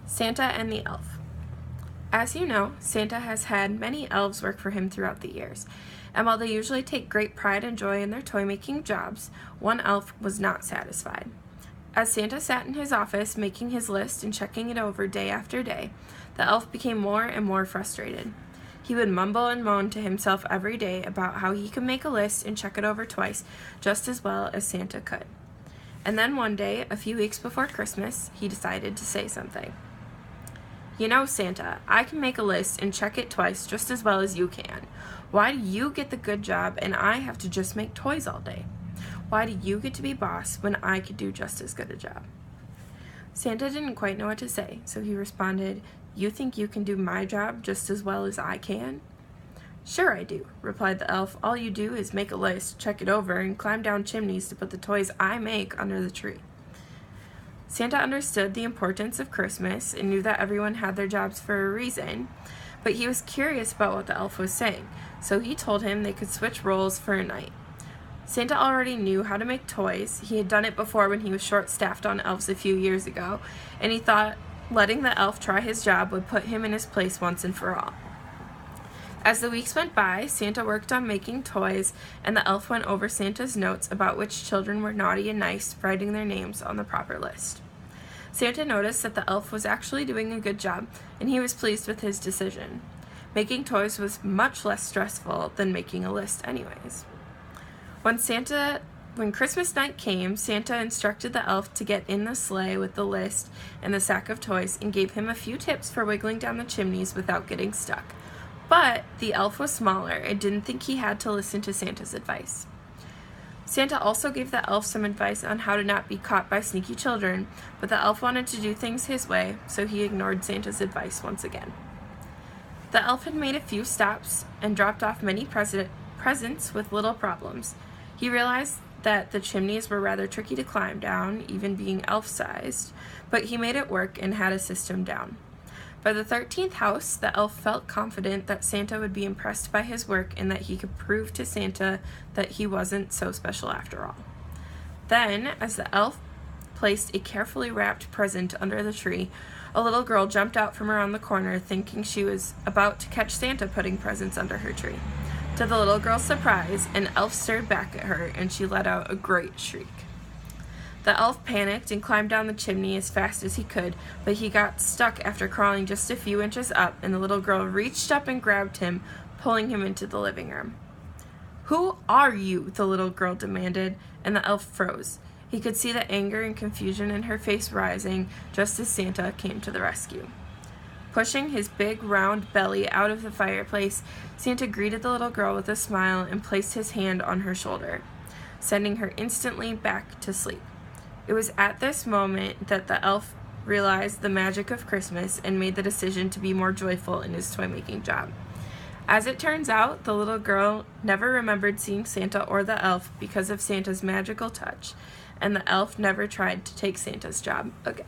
Santa and the Elf. As you know, Santa has had many elves work for him throughout the years, and while they usually take great pride and joy in their toy-making jobs, one elf was not satisfied. As Santa sat in his office making his list and checking it over day after day, the elf became more and more frustrated. He would mumble and moan to himself every day about how he could make a list and check it over twice just as well as Santa could. And then one day, a few weeks before Christmas, he decided to say something. "You know, Santa, I can make a list and check it twice just as well as you can. Why do you get the good job and I have to just make toys all day? Why do you get to be boss when I could do just as good a job?" Santa didn't quite know what to say, so he responded, "You think you can do my job just as well as I can?" "Sure I do," replied the elf. "All you do is make a list, check it over, and climb down chimneys to put the toys I make under the tree." Santa understood the importance of Christmas and knew that everyone had their jobs for a reason, but he was curious about what the elf was saying, so he told him they could switch roles for a night. Santa already knew how to make toys. He had done it before when he was short-staffed on elves a few years ago, and he thought letting the elf try his job would put him in his place once and for all. As the weeks went by, Santa worked on making toys, and the elf went over Santa's notes about which children were naughty and nice, writing their names on the proper list. Santa noticed that the elf was actually doing a good job, and he was pleased with his decision. Making toys was much less stressful than making a list anyways. When Christmas night came, Santa instructed the elf to get in the sleigh with the list and the sack of toys and gave him a few tips for wiggling down the chimneys without getting stuck. But the elf was smaller and didn't think he had to listen to Santa's advice. Santa also gave the elf some advice on how to not be caught by sneaky children, but the elf wanted to do things his way, so he ignored Santa's advice once again. The elf had made a few stops and dropped off many presents with little problems. He realized that the chimneys were rather tricky to climb down, even being elf-sized, but he made it work and had a system down. By the 13th house, the elf felt confident that Santa would be impressed by his work and that he could prove to Santa that he wasn't so special after all. Then, as the elf placed a carefully wrapped present under the tree, a little girl jumped out from around the corner thinking she was about to catch Santa putting presents under her tree. To the little girl's surprise, an elf stared back at her and she let out a great shriek. The elf panicked and climbed down the chimney as fast as he could, but he got stuck after crawling just a few inches up, and the little girl reached up and grabbed him, pulling him into the living room. "Who are you?" the little girl demanded, and the elf froze. He could see the anger and confusion in her face rising just as Santa came to the rescue. Pushing his big round belly out of the fireplace, Santa greeted the little girl with a smile and placed his hand on her shoulder, sending her instantly back to sleep. It was at this moment that the elf realized the magic of Christmas and made the decision to be more joyful in his toy-making job. As it turns out, the little girl never remembered seeing Santa or the elf because of Santa's magical touch, and the elf never tried to take Santa's job again.